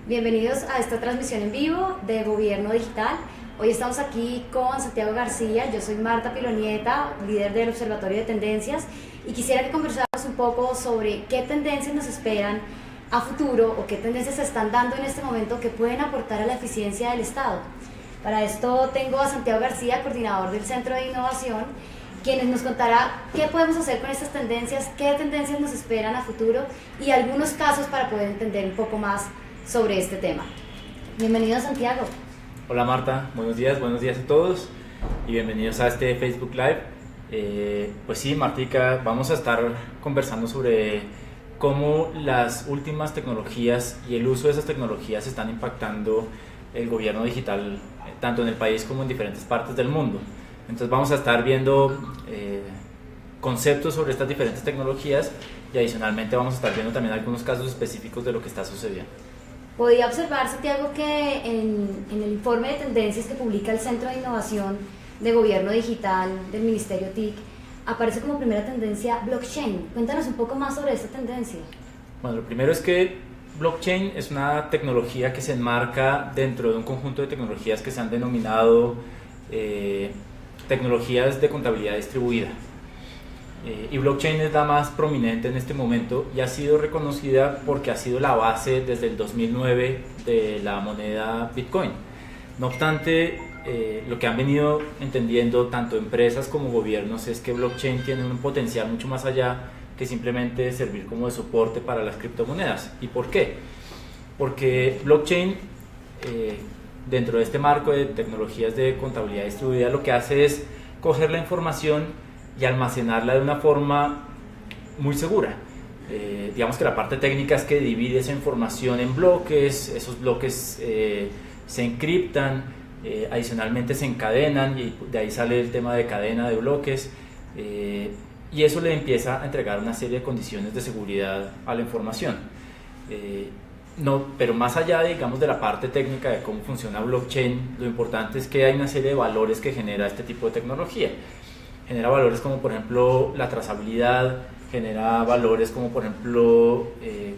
Bienvenidos a esta transmisión en vivo de Gobierno Digital. Hoy estamos aquí con Santiago García, yo soy Marta Pilonieta, líder del Observatorio de Tendencias, y quisiera que conversáramos un poco sobre qué tendencias nos esperan a futuro o qué tendencias se están dando en este momento que pueden aportar a la eficiencia del Estado. Para esto tengo a Santiago García, coordinador del Centro de Innovación, quien nos contará qué podemos hacer con estas tendencias, qué tendencias nos esperan a futuro y algunos casos para poder entender un poco más sobre este tema. Bienvenido, Santiago. Hola Marta, buenos días a todos y bienvenidos a este Facebook Live. Pues sí, Martica, vamos a estar conversando sobre cómo las últimas tecnologías y el uso de esas tecnologías están impactando el gobierno digital, tanto en el país como en diferentes partes del mundo. Entonces vamos a estar viendo conceptos sobre estas diferentes tecnologías y adicionalmente vamos a estar viendo también algunos casos específicos de lo que está sucediendo. Podía observar, Santiago, que en el informe de tendencias que publica el Centro de Innovación de Gobierno Digital del Ministerio TIC aparece como primera tendencia blockchain. Cuéntanos un poco más sobre esta tendencia. Bueno, lo primero es que blockchain es una tecnología que se enmarca dentro de un conjunto de tecnologías que se han denominado tecnologías de contabilidad distribuida. Y blockchain es la más prominente en este momento y ha sido reconocida porque ha sido la base desde el 2009 de la moneda Bitcoin. No obstante, lo que han venido entendiendo tanto empresas como gobiernos es que blockchain tiene un potencial mucho más allá que simplemente servir como de soporte para las criptomonedas. ¿Y por qué? Porque blockchain, dentro de este marco de tecnologías de contabilidad distribuida, lo que hace es coger la información y almacenarla de una forma muy segura. Digamos que la parte técnica es que divide esa información en bloques, esos bloques se encriptan, adicionalmente se encadenan y de ahí sale el tema de cadena de bloques, y eso le empieza a entregar una serie de condiciones de seguridad a la información. No, pero más allá, digamos, de la parte técnica de cómo funciona blockchain, lo importante es que hay una serie de valores que genera este tipo de tecnología. Genera valores como por ejemplo la trazabilidad, genera valores como por ejemplo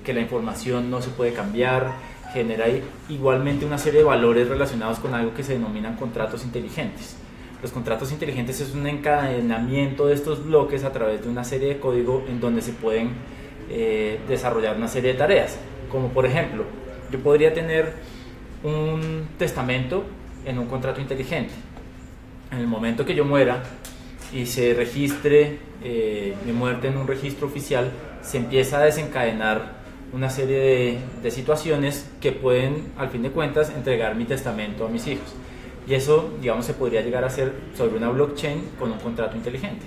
que la información no se puede cambiar, genera igualmente una serie de valores relacionados con algo que se denominan contratos inteligentes. Los contratos inteligentes es un encadenamiento de estos bloques a través de una serie de código en donde se pueden desarrollar una serie de tareas, como por ejemplo, yo podría tener un testamento en un contrato inteligente. En el momento que yo muera y se registre mi muerte en un registro oficial, se empieza a desencadenar una serie de situaciones que pueden, al fin de cuentas, entregar mi testamento a mis hijos. Y eso, digamos, se podría llegar a hacer sobre una blockchain con un contrato inteligente.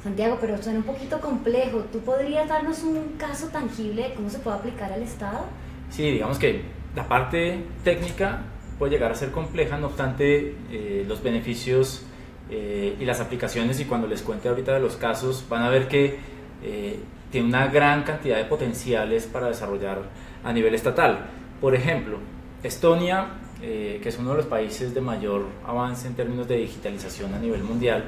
Santiago, pero suena un poquito complejo. ¿Tú podrías darnos un caso tangible de cómo se puede aplicar al Estado? Sí, digamos que la parte técnica puede llegar a ser compleja, no obstante, los beneficios y las aplicaciones, y cuando les cuente ahorita de los casos, van a ver que tiene una gran cantidad de potenciales para desarrollar a nivel estatal. Por ejemplo, Estonia, que es uno de los países de mayor avance en términos de digitalización a nivel mundial,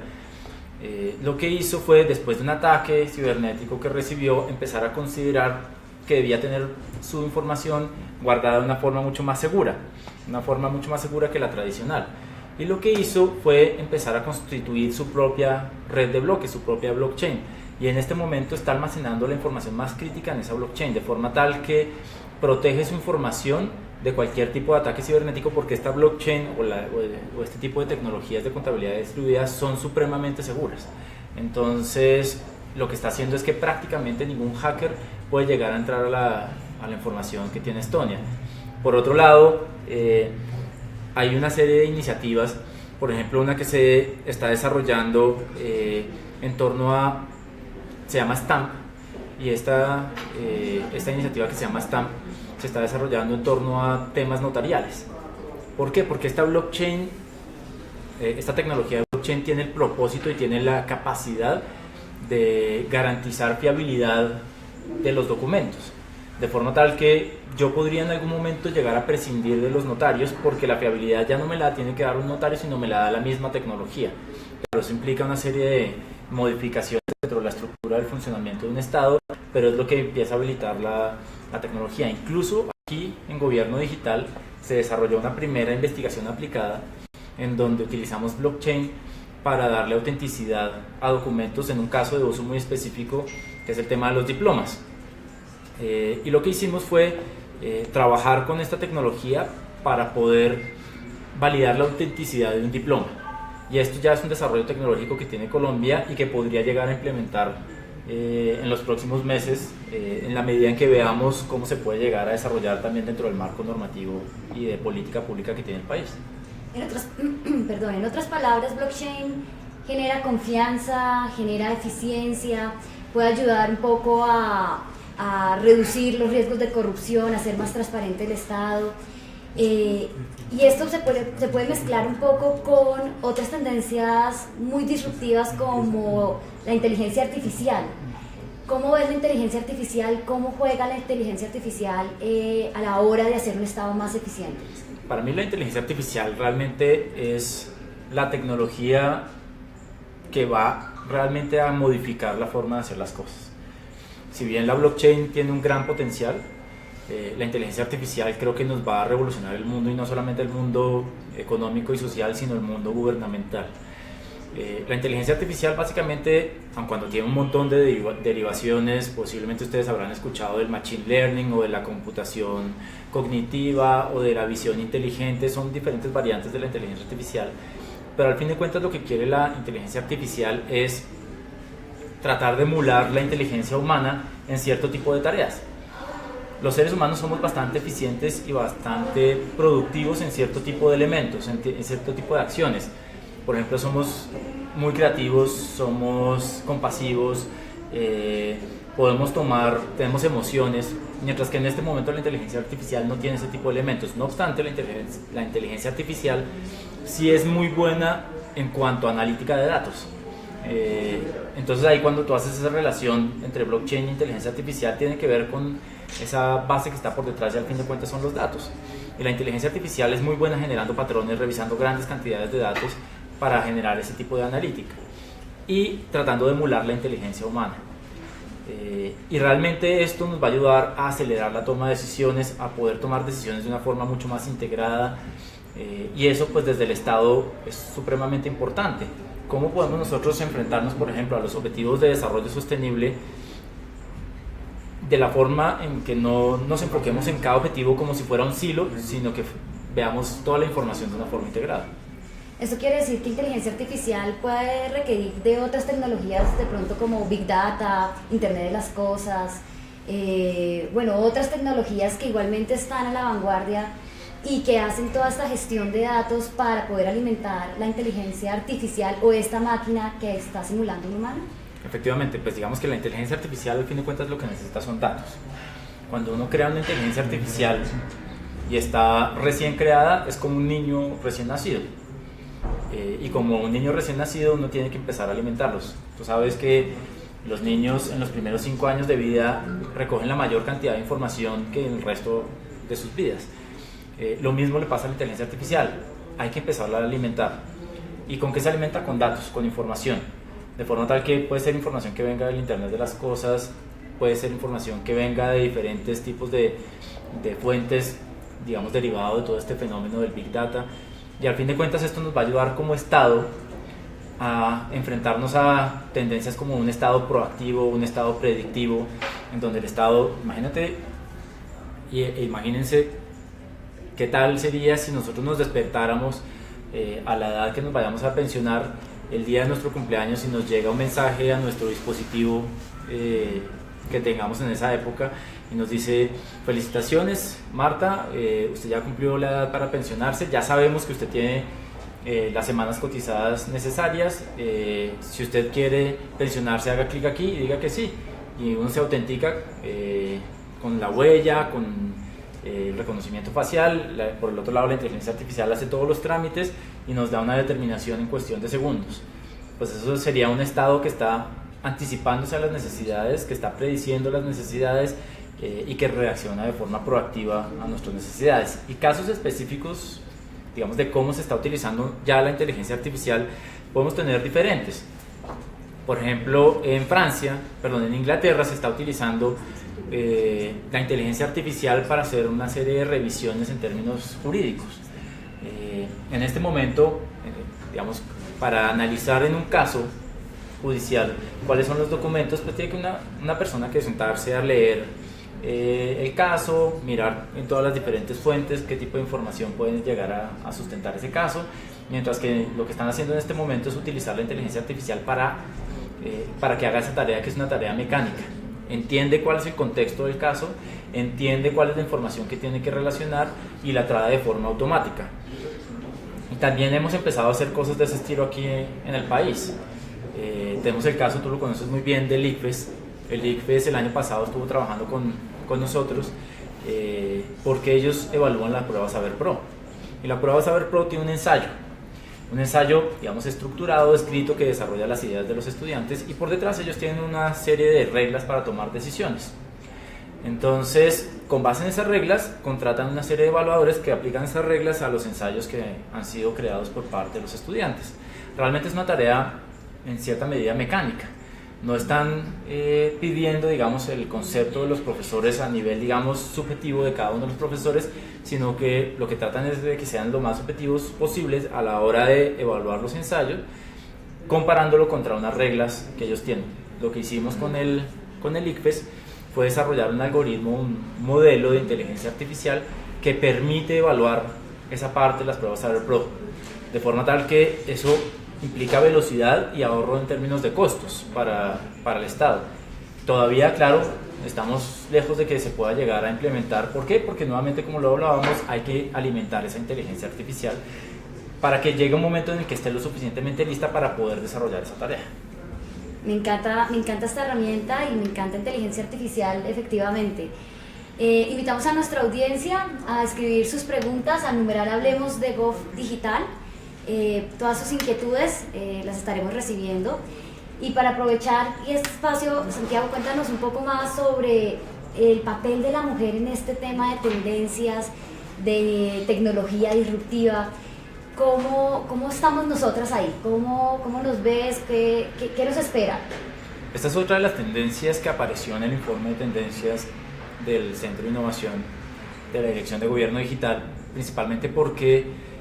lo que hizo fue, después de un ataque cibernético que recibió, empezar a considerar que debía tener su información guardada de una forma mucho más segura que la tradicional. Y lo que hizo fue empezar a constituir su propia red de bloques, su propia blockchain. Y en este momento está almacenando la información más crítica en esa blockchain, de forma tal que protege su información de cualquier tipo de ataque cibernético, porque esta blockchain o este tipo de tecnologías de contabilidad distribuida son supremamente seguras. Entonces, lo que está haciendo es que prácticamente ningún hacker puede llegar a entrar a la información que tiene Estonia. Por otro lado, hay una serie de iniciativas, por ejemplo una que se está desarrollando en torno a, se llama Stamp, y esta iniciativa que se llama Stamp se está desarrollando en torno a temas notariales. ¿Por qué? Porque esta blockchain, esta tecnología de blockchain tiene el propósito y tiene la capacidad de garantizar fiabilidad de los documentos, de forma tal que yo podría en algún momento llegar a prescindir de los notarios, porque la fiabilidad ya no me la tiene que dar un notario, sino me la da la misma tecnología. Pero eso implica una serie de modificaciones dentro de la estructura del funcionamiento de un Estado, pero es lo que empieza a habilitar la tecnología. Incluso Aquí en Gobierno Digital se desarrolló una primera investigación aplicada en donde utilizamos blockchain para darle autenticidad a documentos en un caso de uso muy específico, que es el tema de los diplomas. Y lo que hicimos fue trabajar con esta tecnología para poder validar la autenticidad de un diploma. Y esto ya es un desarrollo tecnológico que tiene Colombia y que podría llegar a implementar en los próximos meses, en la medida en que veamos cómo se puede llegar a desarrollar también dentro del marco normativo y de política pública que tiene el país. En otras palabras, blockchain genera confianza, genera eficiencia, puede ayudar un poco a reducir los riesgos de corrupción, a hacer más transparente el Estado. Y esto se puede mezclar un poco con otras tendencias muy disruptivas como la inteligencia artificial. ¿Cómo ves la inteligencia artificial? ¿Cómo juega la inteligencia artificial a la hora de hacer un Estado más eficiente? Para mí la inteligencia artificial realmente es la tecnología que va realmente a modificar la forma de hacer las cosas. Si bien la blockchain tiene un gran potencial, la inteligencia artificial creo que nos va a revolucionar el mundo, y no solamente el mundo económico y social, sino el mundo gubernamental. La inteligencia artificial básicamente, aun cuando tiene un montón de derivaciones, posiblemente ustedes habrán escuchado del machine learning o de la computación cognitiva o de la visión inteligente, son diferentes variantes de la inteligencia artificial, pero al fin de cuentas lo que quiere la inteligencia artificial es tratar de emular la inteligencia humana en cierto tipo de tareas. Los seres humanos somos bastante eficientes y bastante productivos en cierto tipo de elementos, en cierto tipo de acciones. Por ejemplo, somos muy creativos, somos compasivos, tenemos emociones, mientras que en este momento la inteligencia artificial no tiene ese tipo de elementos. No obstante, la inteligencia artificial sí es muy buena en cuanto a analítica de datos. Entonces ahí, cuando tú haces esa relación entre blockchain e inteligencia artificial, tiene que ver con esa base que está por detrás, y al fin de cuentas son los datos. Y la inteligencia artificial es muy buena generando patrones, revisando grandes cantidades de datos para generar ese tipo de analítica y tratando de emular la inteligencia humana. Y realmente esto nos va a ayudar a acelerar la toma de decisiones, a poder tomar decisiones de una forma mucho más integrada, y eso pues desde el Estado es supremamente importante. ¿Cómo podemos nosotros enfrentarnos, por ejemplo, a los objetivos de desarrollo sostenible de la forma en que no nos enfoquemos en cada objetivo como si fuera un silo, sino que veamos toda la información de una forma integrada? Eso quiere decir que inteligencia artificial puede requerir de otras tecnologías, de pronto como Big Data, Internet de las Cosas, otras tecnologías que igualmente están a la vanguardia y que hacen toda esta gestión de datos para poder alimentar la inteligencia artificial o esta máquina que está simulando un humano. Efectivamente, pues digamos que la inteligencia artificial, al fin de cuentas, lo que necesita son datos. Cuando uno crea una inteligencia artificial y está recién creada, es como un niño recién nacido. Y como un niño recién nacido, uno tiene que empezar a alimentarlos. Tú sabes que los niños en los primeros 5 años de vida recogen la mayor cantidad de información que en el resto de sus vidas. Lo mismo le pasa a la inteligencia artificial. Hay que empezarla a alimentar. ¿Y con qué se alimenta? Con datos, con información. De forma tal que puede ser información que venga del Internet de las Cosas, puede ser información que venga de diferentes tipos de fuentes, digamos, derivado de todo este fenómeno del Big Data. Y al fin de cuentas esto nos va a ayudar como Estado a enfrentarnos a tendencias como un Estado proactivo, un Estado predictivo, en donde el Estado, imagínense qué tal sería si nosotros nos despertáramos a la edad que nos vayamos a pensionar, el día de nuestro cumpleaños, y nos llega un mensaje a nuestro dispositivo que tengamos en esa época y nos dice: felicitaciones Marta, usted ya cumplió la edad para pensionarse, ya sabemos que usted tiene las semanas cotizadas necesarias, si usted quiere pensionarse haga clic aquí y diga que sí, y uno se autentica con la huella, con el reconocimiento facial. Por el otro lado, la inteligencia artificial hace todos los trámites y nos da una determinación en cuestión de segundos. Pues eso sería un Estado que está anticipándose a las necesidades, que está prediciendo las necesidades y que reacciona de forma proactiva a nuestras necesidades. Y casos específicos, digamos, de cómo se está utilizando ya la inteligencia artificial, podemos tener diferentes. Por ejemplo, en Inglaterra se está utilizando la inteligencia artificial para hacer una serie de revisiones en términos jurídicos. En este momento, digamos, para analizar en un caso judicial cuáles son los documentos, pues tiene que una persona que sentarse a leer el caso, mirar en todas las diferentes fuentes qué tipo de información pueden llegar a sustentar ese caso, mientras que lo que están haciendo en este momento es utilizar la inteligencia artificial para que haga esa tarea, que es una tarea mecánica. Entiende cuál es el contexto del caso, entiende cuál es la información que tiene que relacionar y la trae de forma automática. Y también hemos empezado a hacer cosas de ese estilo aquí en el país. Tenemos el caso, tú lo conoces muy bien, del ICFES. El ICFES el año pasado estuvo trabajando con nosotros porque ellos evalúan la prueba Saber Pro. Y la prueba Saber Pro tiene un ensayo, digamos, estructurado, escrito, que desarrolla las ideas de los estudiantes, y por detrás ellos tienen una serie de reglas para tomar decisiones. Entonces, con base en esas reglas, contratan una serie de evaluadores que aplican esas reglas a los ensayos que han sido creados por parte de los estudiantes. Realmente es una tarea en cierta medida mecánica. No están pidiendo, digamos, el concepto de los profesores a nivel, digamos, subjetivo de cada uno de los profesores, sino que lo que tratan es de que sean lo más objetivos posibles a la hora de evaluar los ensayos, comparándolo contra unas reglas que ellos tienen. Lo que hicimos con el ICFES fue desarrollar un algoritmo, un modelo de inteligencia artificial que permite evaluar esa parte de las pruebas Saber Pro, de forma tal que eso implica velocidad y ahorro en términos de costos para el Estado. Todavía, claro, estamos lejos de que se pueda llegar a implementar. ¿Por qué? Porque nuevamente, como lo hablábamos, hay que alimentar esa inteligencia artificial para que llegue un momento en el que esté lo suficientemente lista para poder desarrollar esa tarea. Me encanta esta herramienta y me encanta inteligencia artificial, efectivamente. Invitamos a nuestra audiencia a escribir sus preguntas al numeral Hablemos de Gov Digital. Todas sus inquietudes las estaremos recibiendo. Y para aprovechar este espacio, Santiago, cuéntanos un poco más sobre el papel de la mujer en este tema de tendencias, de tecnología disruptiva. ¿Cómo estamos nosotras ahí? ¿Cómo nos ves? ¿Qué nos espera? Esta es otra de las tendencias que apareció en el informe de tendencias del Centro de Innovación de la Dirección de Gobierno Digital, principalmente porque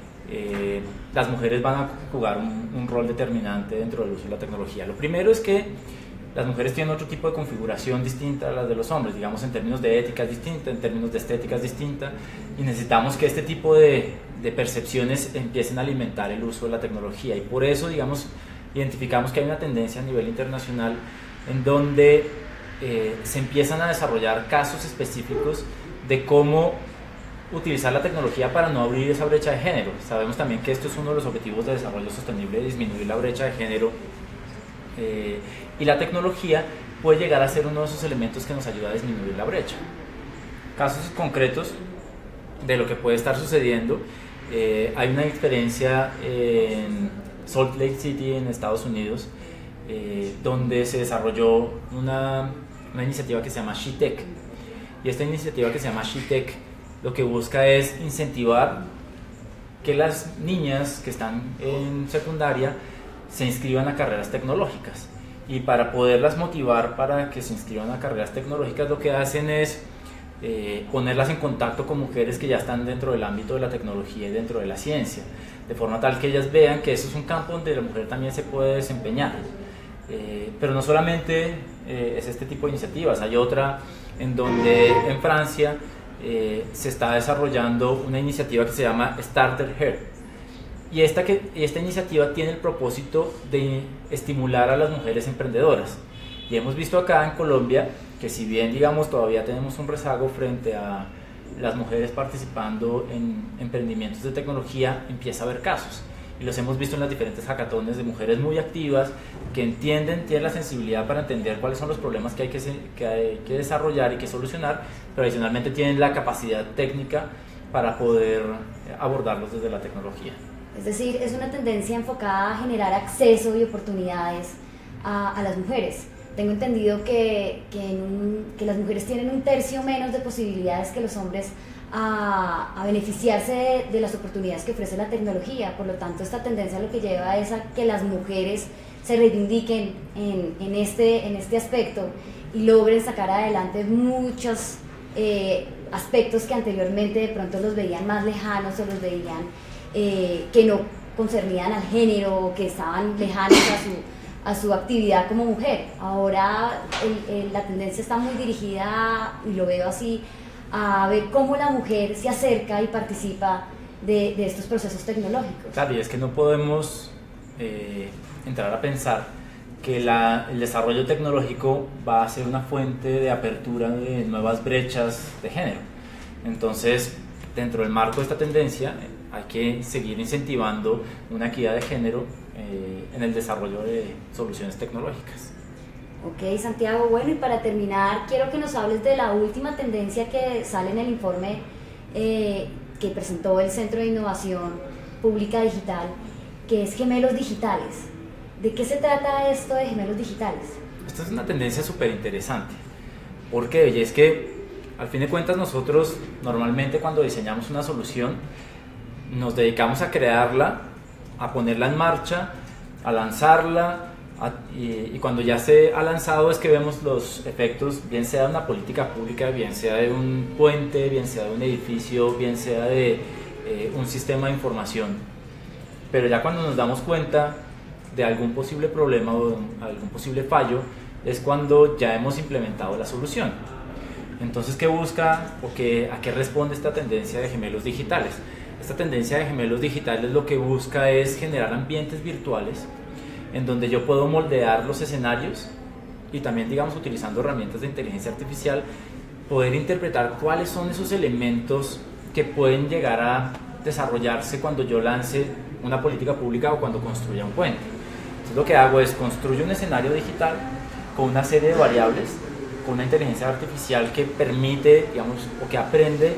las mujeres van a jugar un rol determinante dentro del uso de la tecnología. Lo primero es que las mujeres tienen otro tipo de configuración distinta a las de los hombres, digamos, en términos de ética es distinta, en términos de estética es distinta, y necesitamos que este tipo de percepciones empiecen a alimentar el uso de la tecnología, y por eso, digamos, identificamos que hay una tendencia a nivel internacional en donde se empiezan a desarrollar casos específicos de cómo utilizar la tecnología para no abrir esa brecha de género. Sabemos también que esto es uno de los objetivos de desarrollo sostenible, disminuir la brecha de género, y la tecnología puede llegar a ser uno de esos elementos que nos ayuda a disminuir la brecha. Casos concretos de lo que puede estar sucediendo: hay una experiencia en Salt Lake City, en Estados Unidos, donde se desarrolló una iniciativa que se llama SheTech, y esta iniciativa que se llama SheTech lo que busca es incentivar que las niñas que están en secundaria se inscriban a carreras tecnológicas, y para poderlas motivar para que se inscriban a carreras tecnológicas lo que hacen es ponerlas en contacto con mujeres que ya están dentro del ámbito de la tecnología y dentro de la ciencia, de forma tal que ellas vean que eso es un campo donde la mujer también se puede desempeñar. Pero no solamente es este tipo de iniciativas, hay otra en donde en Francia se está desarrollando una iniciativa que se llama Starter Her, y esta iniciativa tiene el propósito de estimular a las mujeres emprendedoras, y hemos visto acá en Colombia que, si bien, digamos, todavía tenemos un rezago frente a las mujeres participando en emprendimientos de tecnología, empieza a haber casos, y los hemos visto en las diferentes hackatones de mujeres muy activas que entienden, tienen la sensibilidad para entender cuáles son los problemas que hay que desarrollar y que solucionar, pero adicionalmente tienen la capacidad técnica para poder abordarlos desde la tecnología. Es decir, es una tendencia enfocada a generar acceso y oportunidades a las mujeres. Tengo entendido que las mujeres tienen un tercio menos de posibilidades que los hombres a beneficiarse de las oportunidades que ofrece la tecnología. Por lo tanto, esta tendencia lo que lleva es a que las mujeres se reivindiquen en este aspecto y logren sacar adelante muchos aspectos que anteriormente de pronto los veían más lejanos o los veían que no concernían al género, que estaban lejanos a su actividad como mujer. Ahora la tendencia está muy dirigida, y lo veo así, a ver cómo la mujer se acerca y participa de estos procesos tecnológicos. Claro, y es que no podemos entrar a pensar que el desarrollo tecnológico va a ser una fuente de apertura de nuevas brechas de género. Entonces, dentro del marco de esta tendencia, hay que seguir incentivando una equidad de género en el desarrollo de soluciones tecnológicas. Ok, Santiago, bueno, y para terminar, quiero que nos hables de la última tendencia que sale en el informe que presentó el Centro de Innovación Pública Digital, que es gemelos digitales. ¿De qué se trata esto de gemelos digitales? Esta es una tendencia súper interesante. ¿Por qué? Y es que, al fin de cuentas, nosotros normalmente cuando diseñamos una solución, nos dedicamos a crearla, a ponerla en marcha, a lanzarla, y cuando ya se ha lanzado es que vemos los efectos, bien sea de una política pública, bien sea de un puente, bien sea de un edificio, bien sea de un sistema de información. Pero ya cuando nos damos cuenta de algún posible problema o de algún posible fallo, es cuando ya hemos implementado la solución. Entonces, ¿qué busca o a qué responde esta tendencia de gemelos digitales? Esta tendencia de gemelos digitales lo que busca es generar ambientes virtuales en donde yo puedo moldear los escenarios y también, digamos, utilizando herramientas de inteligencia artificial, poder interpretar cuáles son esos elementos que pueden llegar a desarrollarse cuando yo lance una política pública o cuando construya un puente. Entonces, lo que hago es construir un escenario digital con una serie de variables, con una inteligencia artificial que permite, digamos, o que aprende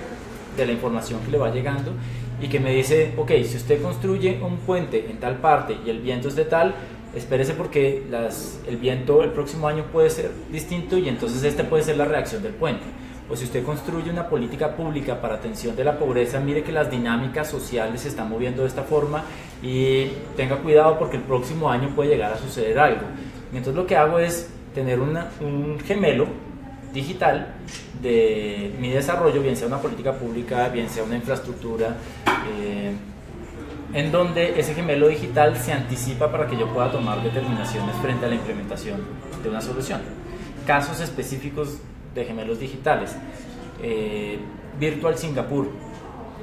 de la información que le va llegando y que me dice, ok, si usted construye un puente en tal parte y el viento es de tal, espérese porque el viento el próximo año puede ser distinto y entonces esta puede ser la reacción del puente. O si usted construye una política pública para atención de la pobreza, mire que las dinámicas sociales se están moviendo de esta forma y tenga cuidado porque el próximo año puede llegar a suceder algo. Entonces lo que hago es tener un gemelo digital de mi desarrollo, bien sea una política pública, bien sea una infraestructura, en donde ese gemelo digital se anticipa para que yo pueda tomar determinaciones frente a la implementación de una solución. Casos específicos de gemelos digitales. Virtual Singapur.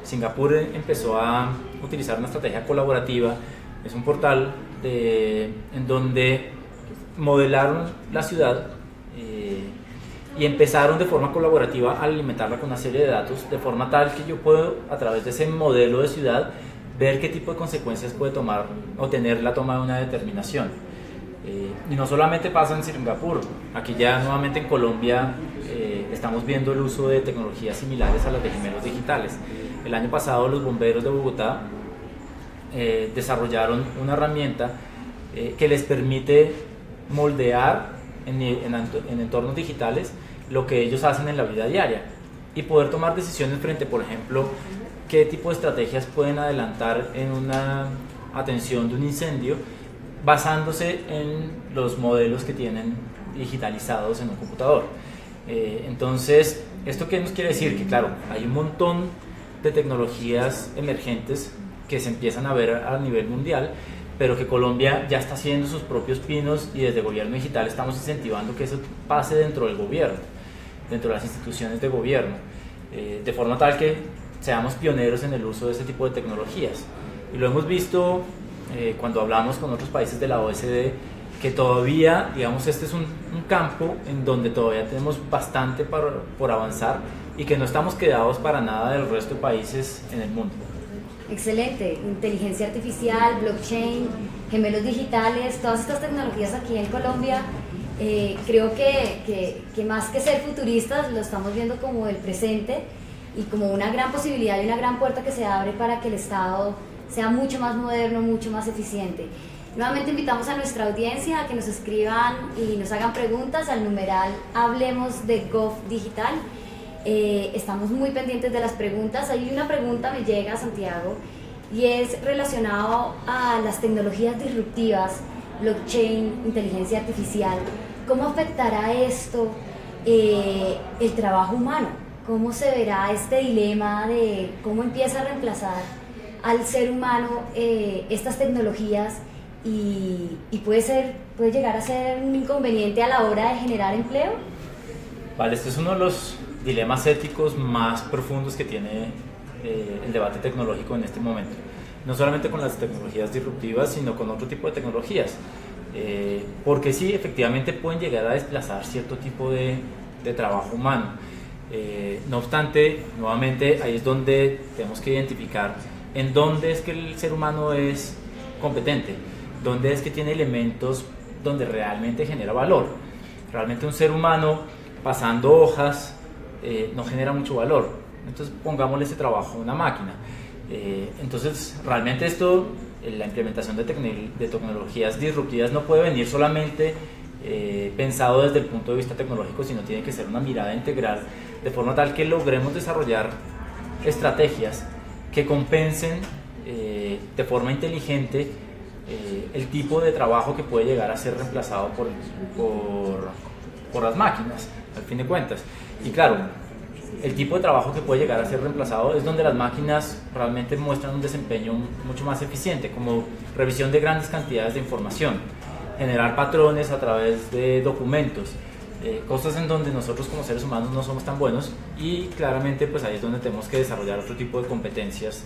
Singapur empezó a utilizar una estrategia colaborativa. Es un portal en donde modelaron la ciudad y empezaron de forma colaborativa a alimentarla con una serie de datos, de forma tal que yo puedo, a través de ese modelo de ciudad, ver qué tipo de consecuencias puede tomar o tener la toma de una determinación. Y no solamente pasa en Singapur, aquí ya nuevamente en Colombia estamos viendo el uso de tecnologías similares a las de gemelos digitales. El año pasado los bomberos de Bogotá desarrollaron una herramienta que les permite moldear en entornos digitales lo que ellos hacen en la vida diaria y poder tomar decisiones frente, por ejemplo, qué tipo de estrategias pueden adelantar en una atención de un incendio basándose en los modelos que tienen digitalizados en un computador. Entonces, ¿esto qué nos quiere decir? Que claro, hay un montón de tecnologías emergentes que se empiezan a ver a nivel mundial, pero que Colombia ya está haciendo sus propios pinos y desde Gobierno Digital estamos incentivando que eso pase dentro del gobierno, dentro de las instituciones de gobierno, de forma tal que seamos pioneros en el uso de este tipo de tecnologías. Y lo hemos visto cuando hablamos con otros países de la OECD, que todavía, digamos, este es un campo en donde todavía tenemos bastante por avanzar y que no estamos quedados para nada del resto de países en el mundo. Excelente, inteligencia artificial, blockchain, gemelos digitales, todas estas tecnologías aquí en Colombia, creo que más que ser futuristas lo estamos viendo como el presente y como una gran posibilidad y una gran puerta que se abre para que el Estado sea mucho más moderno, mucho más eficiente. Nuevamente invitamos a nuestra audiencia a que nos escriban y nos hagan preguntas al numeral Hablemos de Gov Digital. Estamos muy pendientes de las preguntas. Hay una pregunta me llega, Santiago, y es relacionado a las tecnologías disruptivas, blockchain, inteligencia artificial. ¿Cómo afectará esto el trabajo humano? ¿Cómo se verá este dilema de cómo empieza a reemplazar al ser humano estas tecnologías y puede llegar a ser un inconveniente a la hora de generar empleo? Vale, este es uno de los dilemas éticos más profundos que tiene el debate tecnológico en este momento. No solamente con las tecnologías disruptivas, sino con otro tipo de tecnologías. Porque sí, efectivamente pueden llegar a desplazar cierto tipo de trabajo humano. No obstante, nuevamente, ahí es donde tenemos que identificar en dónde es que el ser humano es competente, dónde es que tiene elementos donde realmente genera valor. Realmente un ser humano pasando hojas no genera mucho valor. Entonces pongámosle ese trabajo a una máquina. Entonces realmente esto, la implementación de tecnologías disruptivas no puede venir solamente pensado desde el punto de vista tecnológico, sino tiene que ser una mirada integral, de forma tal que logremos desarrollar estrategias que compensen de forma inteligente el tipo de trabajo que puede llegar a ser reemplazado por las máquinas, al fin de cuentas. Y claro, el tipo de trabajo que puede llegar a ser reemplazado es donde las máquinas realmente muestran un desempeño mucho más eficiente, como revisión de grandes cantidades de información, generar patrones a través de documentos, cosas en donde nosotros como seres humanos no somos tan buenos, y claramente pues ahí es donde tenemos que desarrollar otro tipo de competencias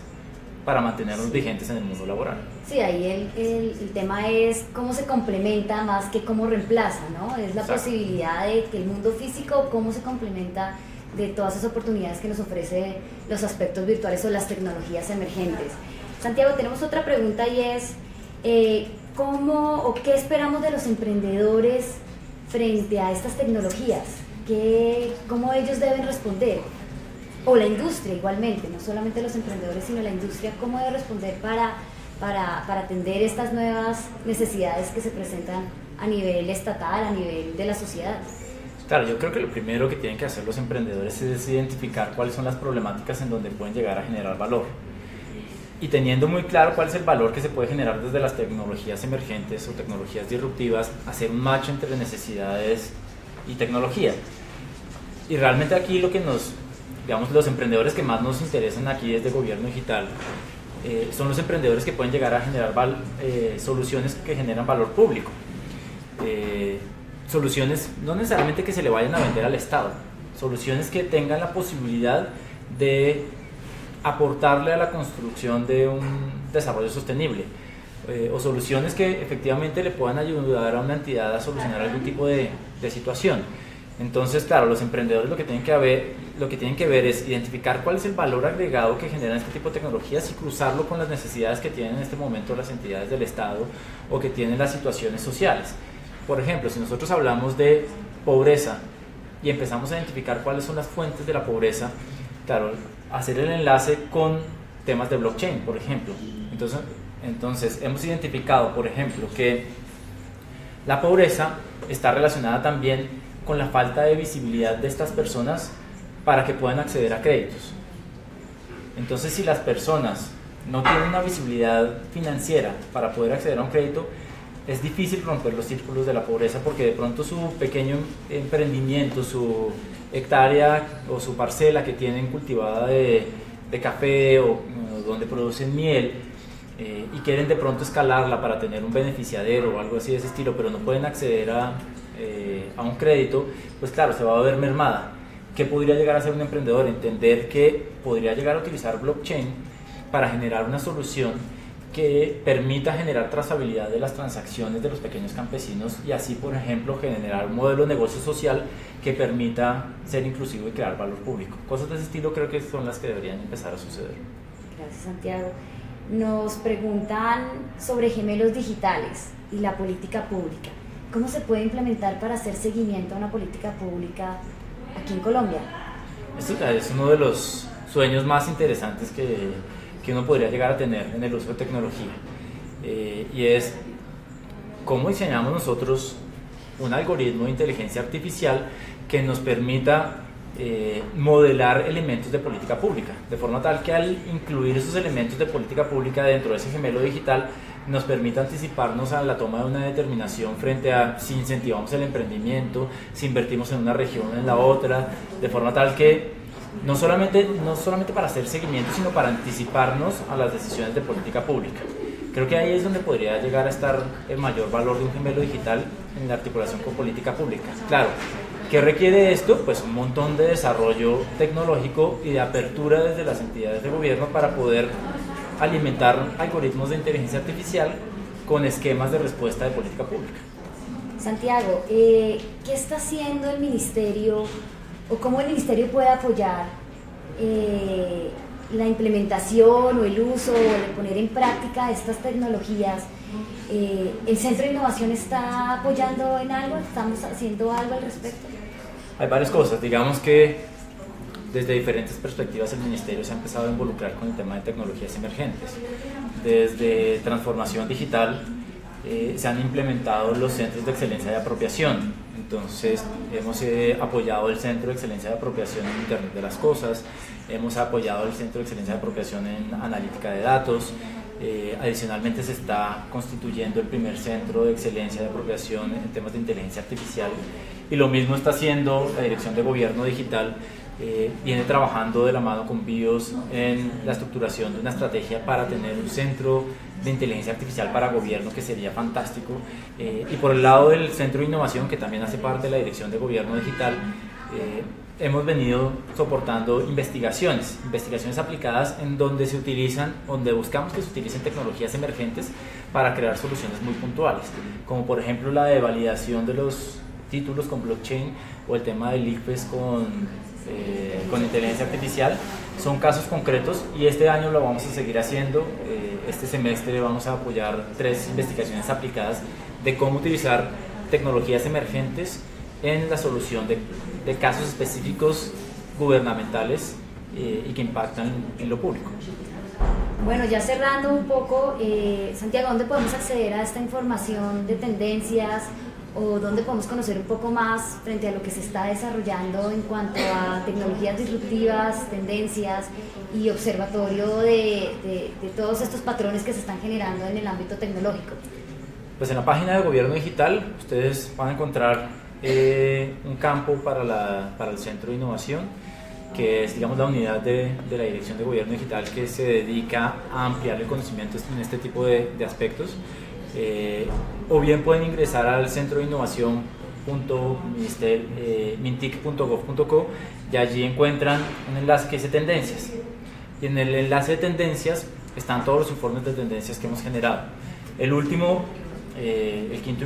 para mantenernos vigentes en el mundo laboral. Sí, ahí el tema es cómo se complementa más que cómo reemplaza, ¿no? Es la Exacto. posibilidad de que el mundo físico, cómo se complementa de todas esas oportunidades que nos ofrece los aspectos virtuales o las tecnologías emergentes. Santiago, tenemos otra pregunta y es ¿cómo o qué esperamos de los emprendedores frente a estas tecnologías? ¿Cómo ellos deben responder? O la industria igualmente, no solamente los emprendedores, sino la industria, ¿cómo debe responder para atender estas nuevas necesidades que se presentan a nivel estatal, a nivel de la sociedad? Claro, yo creo que lo primero que tienen que hacer los emprendedores es identificar cuáles son las problemáticas en donde pueden llegar a generar valor. Y teniendo muy claro cuál es el valor que se puede generar desde las tecnologías emergentes o tecnologías disruptivas, hacer un match entre necesidades y tecnología. Y realmente aquí lo que digamos, los emprendedores que más nos interesan aquí desde Gobierno Digital son los emprendedores que pueden llegar a generar soluciones que generan valor público. Soluciones no necesariamente que se le vayan a vender al Estado, soluciones que tengan la posibilidad de aportarle a la construcción de un desarrollo sostenible, o soluciones que efectivamente le puedan ayudar a una entidad a solucionar algún tipo de situación. Entonces, claro, los emprendedores lo que tienen que ver es identificar cuál es el valor agregado que generan este tipo de tecnologías y cruzarlo con las necesidades que tienen en este momento las entidades del Estado o que tienen las situaciones sociales. Por ejemplo, si nosotros hablamos de pobreza y empezamos a identificar cuáles son las fuentes de la pobreza, claro, hacer el enlace con temas de blockchain, por ejemplo. Entonces hemos identificado, por ejemplo, que la pobreza está relacionada también con la falta de visibilidad de estas personas para que puedan acceder a créditos. Entonces, si las personas no tienen una visibilidad financiera para poder acceder a un crédito, es difícil romper los círculos de la pobreza, porque de pronto su pequeño emprendimiento, su hectárea o su parcela que tienen cultivada de café o donde producen miel, y quieren de pronto escalarla para tener un beneficiadero o algo así de ese estilo, pero no pueden acceder a un crédito, pues claro, se va a ver mermada. ¿Qué podría llegar a ser un emprendedor? Entender que podría llegar a utilizar blockchain para generar una solución que permita generar trazabilidad de las transacciones de los pequeños campesinos y así, por ejemplo, generar un modelo de negocio social que permita ser inclusivo y crear valor público. Cosas de ese estilo creo que son las que deberían empezar a suceder. Gracias, Santiago. Nos preguntan sobre gemelos digitales y la política pública. ¿Cómo se puede implementar para hacer seguimiento a una política pública aquí en Colombia? Esto es uno de los sueños más interesantes que uno podría llegar a tener en el uso de tecnología, y es cómo diseñamos nosotros un algoritmo de inteligencia artificial que nos permita modelar elementos de política pública, de forma tal que al incluir esos elementos de política pública dentro de ese gemelo digital nos permita anticiparnos a la toma de una determinación frente a si incentivamos el emprendimiento, si invertimos en una región o en la otra, de forma tal que no solamente para hacer seguimiento, sino para anticiparnos a las decisiones de política pública. Creo que ahí es donde podría llegar a estar el mayor valor de un gemelo digital en la articulación con política pública. Claro, ¿qué requiere esto? Pues un montón de desarrollo tecnológico y de apertura desde las entidades de gobierno para poder alimentar algoritmos de inteligencia artificial con esquemas de respuesta de política pública. Santiago, ¿qué está haciendo el ministerio o cómo el ministerio puede apoyar la implementación o el uso o el poner en práctica estas tecnologías? ¿El Centro de Innovación está apoyando en algo? ¿Estamos haciendo algo al respecto? Hay varias cosas. Digamos que desde diferentes perspectivas el Ministerio se ha empezado a involucrar con el tema de tecnologías emergentes. Desde transformación digital se han implementado los centros de excelencia de apropiación. Entonces hemos apoyado el Centro de Excelencia de Apropiación en Internet de las Cosas, hemos apoyado el Centro de Excelencia de Apropiación en Analítica de Datos. Adicionalmente se está constituyendo el primer Centro de Excelencia de Apropiación en temas de inteligencia artificial, y lo mismo está haciendo la Dirección de Gobierno Digital. Viene trabajando de la mano con BIOS en la estructuración de una estrategia para tener un centro de inteligencia artificial para gobierno, que sería fantástico. Y por el lado del Centro de Innovación, que también hace parte de la Dirección de Gobierno Digital, hemos venido soportando investigaciones aplicadas en donde buscamos que se utilicen tecnologías emergentes para crear soluciones muy puntuales, como por ejemplo la de validación de los títulos con blockchain o el tema del ICPES con inteligencia artificial. Son casos concretos y este año lo vamos a seguir haciendo. Este semestre vamos a apoyar 3 investigaciones aplicadas de cómo utilizar tecnologías emergentes en la solución de casos específicos gubernamentales y que impactan en lo público. Bueno, ya cerrando un poco, Santiago, ¿dónde podemos acceder a esta información de tendencias o dónde podemos conocer un poco más frente a lo que se está desarrollando en cuanto a tecnologías disruptivas, tendencias y observatorio de todos estos patrones que se están generando en el ámbito tecnológico? Pues en la página de Gobierno Digital ustedes van a encontrar un campo para el Centro de Innovación, que es, digamos, la unidad de la Dirección de Gobierno Digital que se dedica a ampliar el conocimiento en este tipo de aspectos. O bien pueden ingresar al centro de innovación.mintic.gov.co y allí encuentran un enlace que dice tendencias, y en el enlace de tendencias están todos los informes de tendencias que hemos generado. El último, el quinto